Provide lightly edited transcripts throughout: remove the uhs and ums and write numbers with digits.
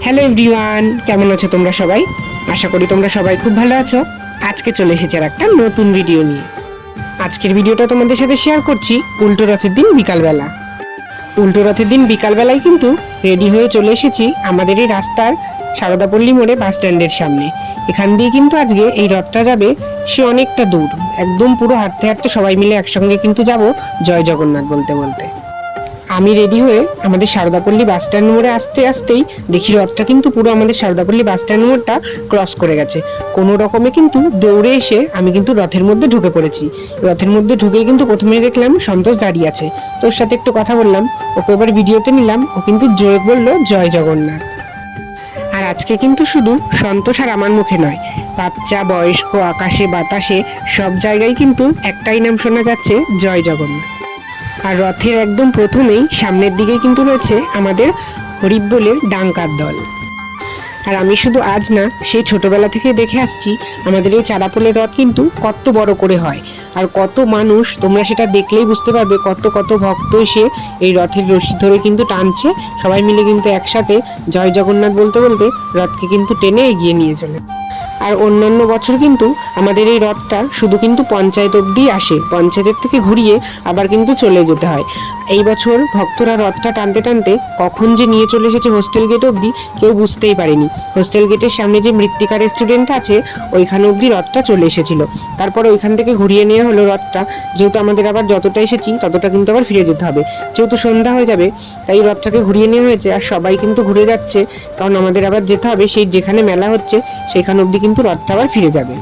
Hello everyone, কেমন আছো তোমরা সবাই? আশা করি তোমরা সবাই খুব ভালো আছো। আজকে চলে এসেছি আর একটা নতুন ভিডিও নিয়ে। আজকের ভিডিওটা তোমাদের সাথে শেয়ার করছি উল্টো রথের দিন বিকালবেলা। উল্টো রথের দিন বিকালবেলায় কিন্তু রেডি হয়ে চলে এসেছি আমাদের এই রাস্তার সারদাপল্লী মোড়ে বাস স্ট্যান্ডের সামনে। এখান দিয়ে কিন্তু আজকে এই রথটা যাবে সে অনেকটা দূর, একদম পুরো হাঁটতে হাঁটতে সবাই মিলে একসঙ্গে কিন্তু যাব জয় জগন্নাথ বলতে বলতে। আমি রেডি হয়ে আমাদের সারদাপল্লী বাস স্ট্যান্ড মোড়ে আসতে আসতেই দেখি রথটা কিন্তু পুরো আমাদের সারদাপল্লী বাস স্ট্যান্ড মোড়টা ক্রস করে গেছে। কোনো রকমে কিন্তু দৌড়ে এসে আমি কিন্তু রথের মধ্যে ঢুকে পড়েছি। রথের মধ্যে ঢুকেই কিন্তু প্রথমে দেখলাম সন্তোষ দাঁড়িয়ে আছে। তোর সাথে একটু কথা বললাম, ওকে এবার ভিডিওতে নিলাম। ও কিন্তু জয় বললো জয় জগন্নাথ। আর আজকে কিন্তু শুধু সন্তোষ আর আমার মুখে নয়, বাচ্চা বয়স্ক আকাশে বাতাসে সব জায়গায় কিন্তু একটাই নাম শোনা যাচ্ছে জয় জগন্নাথ। আর রথের একদম প্রথমেই সামনের দিকে কিন্তু রয়েছে আমাদের হরিবোলের ডাঙ্কার দল। আর আমি শুধু আজ না, সেই ছোটবেলা থেকে দেখে আসছি আমাদের এই চারাপোলের রথ কিন্তু কত বড় করে হয় আর কত মানুষ, তোমরা সেটা দেখলেই বুঝতে পারবে কত কত ভক্ত এসে এই রথের রশি ধরে কিন্তু টানছে। সবাই মিলে কিন্তু একসাথে জয় জগন্নাথ বলতে বলতে রথকে কিন্তু টেনে এগিয়ে নিয়ে চলে। আর অন্যান্য বছর কিন্তু আমাদের এই রথটা শুধু কিন্তু পঞ্চায়েত অবধি আসে, পঞ্চায়েতের থেকে ঘুরিয়ে আবার কিন্তু চলে যেতে হয়। এই বছর ভক্তরা রথটা টানতে টানতে কখন যে নিয়ে চলে এসেছে হোস্টেল গেট অবধি কেউ বুঝতেই পারেনি। হোস্টেল গেটের সামনে যে মৃত্তিকা রেস্টুরেন্ট আছে ওইখানে অবধি রথটা চলে এসেছিল। তারপরে ওইখান থেকে ঘুরিয়ে নেওয়া হলো রথটা, যেহেতু আমাদের আবার যতটা এসেছি ততটা কিন্তু আবার ফিরে যেতে হবে, যেহেতু সন্ধ্যা হয়ে যাবে তাই রথটাকে ঘুরিয়ে নেওয়া হয়েছে। আর সবাই কিন্তু ঘুরে যাচ্ছে, কারণ আমাদের আবার যেতে হবে সেই যেখানে মেলা হচ্ছে সেখানে অবধি কিন্তু রথটা আবার ফিরে যাবে।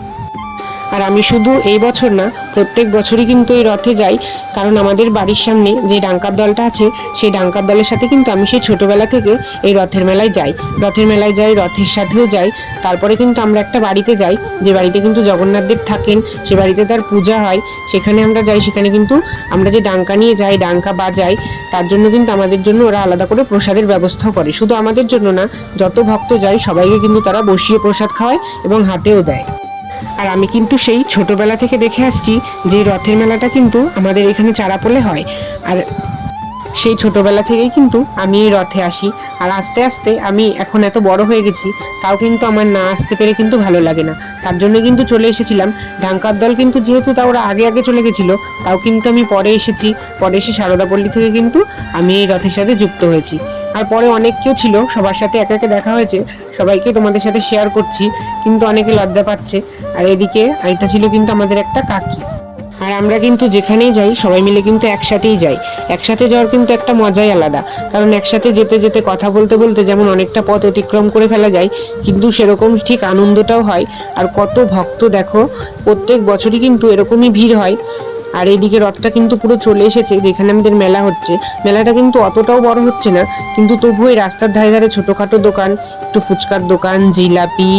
আর আমি শুধু এই বছর না, প্রত্যেক বছরই কিন্তু এই রথে যাই, কারণ আমাদের বাড়ির সামনে যে ডাঙ্কার দলটা আছে সেই ডাঙ্কার দলের সাথে কিন্তু আমি সেই ছোটবেলা থেকে এই রথের মেলায় যাই। রথের মেলায় যাই, রথের সাথেও যাই। তারপরে কিন্তু আমরা একটা বাড়িতে যাই, যে বাড়িতে কিন্তু জগন্নাথ দেব থাকেন, সে বাড়িতে তার পূজা হয়, সেখানে আমরা যাই। সেখানে কিন্তু আমরা যে ডাঙ্কা নিয়ে যাই, ডাঙ্কা বাজাই, তার জন্য কিন্তু আমাদের জন্য ওরা আলাদা করে প্রসাদের ব্যবস্থাও করে। শুধু আমাদের জন্য না, যত ভক্ত যায় সবাইকে কিন্তু তারা বসিয়ে প্রসাদ খাওয়ায় এবং হাতেও দেয়। আর আমি কিন্তু সেই ছোটবেলা থেকে দেখে আসছি যে রথের মেলাটা কিন্তু আমাদের এখানে চারাপোলে হয়। আর সেই ছোটবেলা থেকেই কিন্তু আমি এই রথে আসি। আর আস্তে আস্তে আমি এখন এত বড় হয়ে গেছি, তাও কিন্তু আমার না আসতে পেরে কিন্তু ভালো লাগে না। তার জন্য কিন্তু চলে এসেছিলাম। ডাঙ্কার দল কিন্তু যেহেতু তা ওরা আগে আগে চলে গেছিলো, তাও কিন্তু আমি পরে এসেছি। পরে এসে সারদাপল্লী থেকে কিন্তু আমি এই রথের সাথে যুক্ত হয়েছি। আর পরে অনেক কেউ ছিল, সবার সাথে একে একে দেখা হয়েছে, সবাইকে তোমাদের সাথে শেয়ার করছি, কিন্তু অনেকে লজ্জা পাচ্ছে। আর এদিকে এটা ছিল কিন্তু আমাদের একটা কাকি। আর আমরা কিন্তু যেখানেই যাই সবাই মিলে কিন্তু একসাথেই যাই। একসাথে যাওয়ার কিন্তু একটা মজাই আলাদা, কারণ একসাথে যেতে যেতে কথা বলতে বলতে যেমন অনেকটা পথ অতিক্রম করে ফেলা যায়, কিন্তু সেরকম ঠিক আনন্দটাও হয়। আর কত ভক্ত দেখো, প্রত্যেক বছরই কিন্তু এরকমই ভিড় হয়। আর এইদিকে রথটা কিন্তু পুরো চলে এসেছে যেখানে আমাদের মেলা হচ্ছে। মেলাটা কিন্তু অতটাও বড় হচ্ছে না, কিন্তু তবুও এই রাস্তার ধারে ধারে ছোটোখাটো দোকান, একটু ফুচকার দোকান, জিলাপি,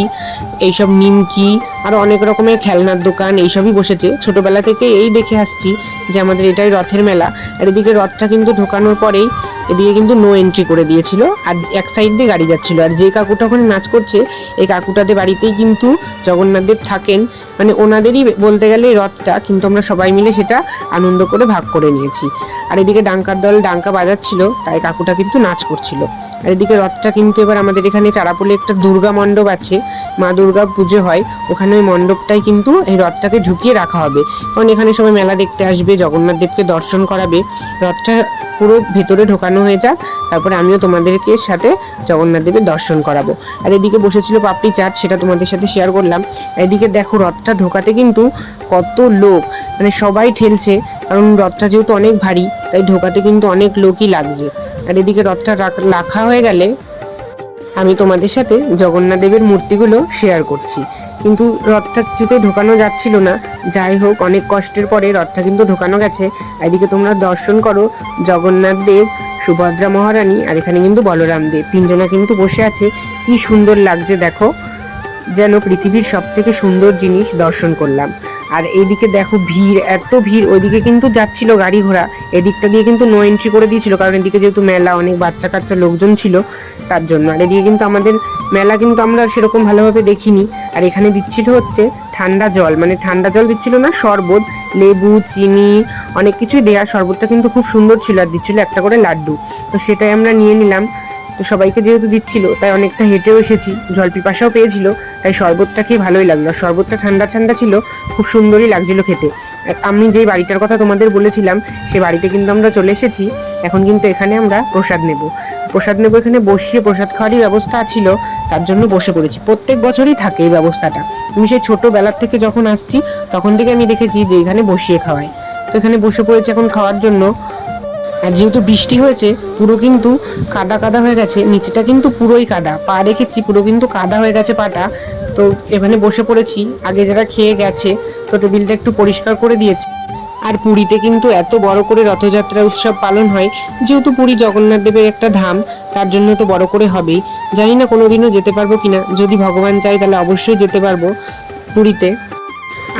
এইসব নিমকি, আর অনেক রকমের খেলনার দোকান এইসবই বসেছে। ছোটবেলা থেকে এই দেখে আসছি যে আমাদের এটাই রথের মেলা। আর এদিকে রথটা কিন্তু ঢোকানোর পরেই এদিকে কিন্তু নো এন্ট্রি করে দিয়েছিল, আর এক সাইড দিয়ে গাড়ি যাচ্ছিল। আর যে কাকুটা ওখানে নাচ করছে, এই কাকুটাদের বাড়িতেই কিন্তু জগন্নাথ দেব থাকেন, মানে ওনাদেরই বলতে গেলে এই রথটা, কিন্তু আমরা সবাই মিলে সেটা আনন্দ করে ভাগ করে নিয়েছি। আর এদিকে ডাঙ্কার দল ডাঙ্কা বাজাচ্ছিল, তাই কাকুটা কিন্তু নাচ করছিল। আর এদিকে রথটা কিন্তু এবার আমাদের এখানে চারাপোলে একটা দুর্গা মণ্ডপ আছে, মা দুর্গা পুজো হয়, ওখানে ওই মণ্ডপটাই কিন্তু এই রথটাকে ঢুকিয়ে রাখা হবে, কারণ এখানে সবাই মেলা দেখতে আসবে, জগন্নাথ দেবকে দর্শন করাবে। রথটা পুরো ভেতরে ঢোকানো হয়ে যাক, তারপরে আমিও তোমাদেরকে সাথে জগন্নাথ দেবের দর্শন করাবো। আর এদিকে বসেছিল পাপড়ি চাট, সেটা তোমাদের সাথে শেয়ার করলাম। এদিকে দেখো রথটা ঢোকাতে কিন্তু কত লোক, মানে সবাই ঠেলছে, কারণ রথটা যেহেতু অনেক ভারী তাই ঢোকাতে কিন্তু অনেক লোকই লাগছে। আর এদিকে রথটা রাখা হয়ে গেলে আমি তোমাদের সাথে জগন্নাথ দেবের মূর্তিগুলো শেয়ার করছি, কিন্তু রথটা কিছুতে ঢোকানো যাচ্ছিল না। যাই হোক, অনেক কষ্টের পরে রথটা কিন্তু ঢোকানো গেছে। এদিকে তোমরা দর্শন করো, জগন্নাথ দেব, সুভদ্রা মহারানী, আর এখানে কিন্তু বলরাম দেব, তিনজনা কিন্তু বসে আছে। কি সুন্দর লাগছে দেখো, যেন পৃথিবীর সব থেকে সুন্দর জিনিস দর্শন করলাম। আর এইদিকে দেখো ভিড়, এত ভিড়, ওইদিকে কিন্তু যাচ্ছিল গাড়ি ঘোড়া, এদিকটা দিয়ে কিন্তু নো এন্ট্রি করে দিয়েছিল, কারণ এদিকে যেহেতু মেলা, অনেক বাচ্চা কাচ্চা লোকজন ছিল তার জন্য। আর এদিকে কিন্তু আমাদের মেলা কিন্তু আমরা সেরকম ভালোভাবে দেখিনি। আর এখানে দিচ্ছিল হচ্ছে ঠান্ডা জল, মানে ঠান্ডা জল দিচ্ছিল না, শরবত, লেবু, চিনি, অনেক কিছুই দেওয়া। শরবতটা কিন্তু খুব সুন্দর ছিল, আর দিচ্ছিল একটা করে লাড্ডু। তো সেটাই আমরা নিয়ে নিলাম। তো সবাইকে যেহেতু দিচ্ছিল তাই অনেকটা হেঁটেও এসেছি, জল পিপাসাও পেয়েছিল, তাই শরবতটা খেয়ে ভালোই লাগলো। শরবতটা ঠান্ডা ঠান্ডা ছিল, খুব সুন্দরই লাগছিল খেতে। আর আমি যেই বাড়িটার কথা তোমাদের বলেছিলাম সেই বাড়িতে কিন্তু আমরা চলে এসেছি। এখন কিন্তু এখানে আমরা প্রসাদ নেব। এখানে বসিয়ে প্রসাদ খাওয়ারই ব্যবস্থা ছিল, তার জন্য বসে পড়েছি। প্রত্যেক বছরই থাকে এই ব্যবস্থাটা। আমি সেই ছোটোবেলার থেকে যখন আসছি তখন থেকে আমি দেখেছি যে এখানে বসিয়ে খাওয়ায়। তো এখানে বসে পড়েছি এখন খাওয়ার জন্য। আর যেহেতু বৃষ্টি হয়েছে, পুরো কিন্তু কাদা কাদা হয়ে গেছে, নিচেটা কিন্তু পুরোই কাদা, পা রেখেছি পুরো কিন্তু কাদা হয়ে গেছে পাটা। তো এখানে বসে পড়েছি, আগে যারা খেয়ে গেছে তো টেবিলটা একটু পরিষ্কার করে দিয়েছে। আর পুরীতে কিন্তু এত বড় করে রথযাত্রা উৎসব পালন হয়, যেহেতু পুরী জগন্নাথ দেবের একটা ধাম, তার জন্য তো বড় করে হবেই। জানি না কোনোদিনও যেতে পারবো কিনা, যদি ভগবান চাই তাহলে অবশ্যই যেতে পারবো পুরীতে।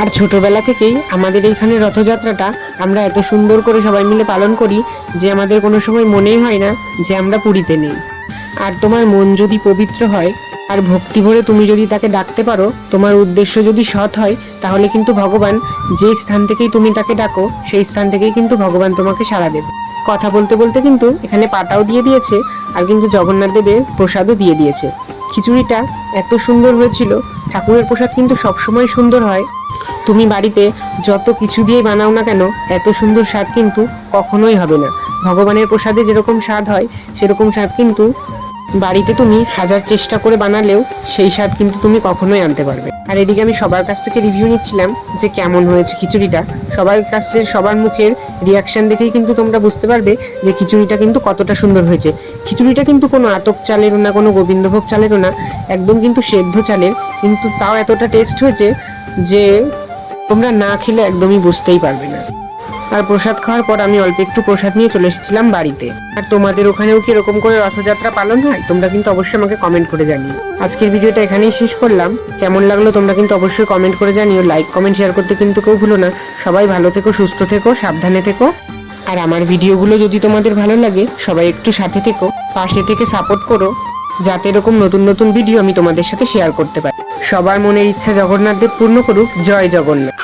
আর ছোটবেলা থেকেই আমাদের এইখানে রথযাত্রাটা আমরা এত সুন্দর করে সবাই মিলে পালন করি যে আমাদের কোনো সময় মনেই হয় না যে আমরা পুরীতে নেই। আর তোমার মন যদি পবিত্র হয় আর ভক্তি ভরে তুমি যদি তাকে ডাকতে পারো, তোমার উদ্দেশ্য যদি সৎ হয়, তাহলে কিন্তু ভগবান যে স্থান থেকেই তুমি তাকে ডাকো সেই স্থান থেকেই কিন্তু ভগবান তোমাকে সাড়া দেবে। কথা বলতে বলতে কিন্তু এখানে পাতাও দিয়ে দিয়েছে, আর কিন্তু জগন্নাথ দেবের প্রসাদও দিয়ে দিয়েছে। খিচুড়িটা এত সুন্দর হয়েছিল। ঠাকুরের প্রসাদ কিন্তু সবসময় সুন্দর হয়, তুমি বাড়িতে যত কিছু দিয়ে বানাও না কেন এত সুন্দর স্বাদ কিন্তু কখনোই হবে না। ভগবানের প্রসাদে যেরকম স্বাদ হয় সেরকম স্বাদ কিন্তু বাড়িতে তুমি হাজার চেষ্টা করে বানালেও সেই স্বাদ কিন্তু তুমি কখনোই আনতে পারবে। আর এদিকে আমি সবার কাছ থেকে রিভিউ নিচ্ছিলাম যে কেমন হয়েছে খিচুড়িটা। সবার কাছে সবার মুখের রিয়াকশন দেখেই কিন্তু তোমরা বুঝতে পারবে যে খিচুড়িটা কিন্তু কতটা সুন্দর হয়েছে। খিচুড়িটা কিন্তু কোনো আতক চালেরও না, কোনো গোবিন্দভোগ চালেরও না, একদম কিন্তু সেদ্ধ চালের, কিন্তু তাও এতটা টেস্ট হয়েছে যে তোমরা না খেলে একদমই বুঝতেই পারবে না। আর প্রসাদ খাওয়ার পর আমি অল্প একটু প্রসাদ নিয়ে চলে এসেছিলাম বাড়িতে। আর তোমাদের ওখানেও কি এরকম করে রথযাত্রা পালন হয়? তোমরা কিন্তু অবশ্যই আমাকে কমেন্ট করে জানিও। আজকের ভিডিওটা এখানেই শেষ করলাম। কেমন লাগলো তোমরা কিন্তু অবশ্যই কমেন্ট করে জানিও। লাইক কমেন্ট শেয়ার করতে কিন্তু কেউ ভুলো না। সবাই ভালো থেকো, সুস্থ থেকো, সাবধানে থেকো। আর আমার ভিডিওগুলো যদি তোমাদের ভালো লাগে সবাই একটু সাথে থেকো, পাশে থেকে সাপোর্ট করো, যাতে এরকম নতুন নতুন ভিডিও আমি তোমাদের সাথে শেয়ার করতে পারি। সবার মনের ইচ্ছা জগন্নাথ দেব পূর্ণ করুক। জয় জগন্নাথ।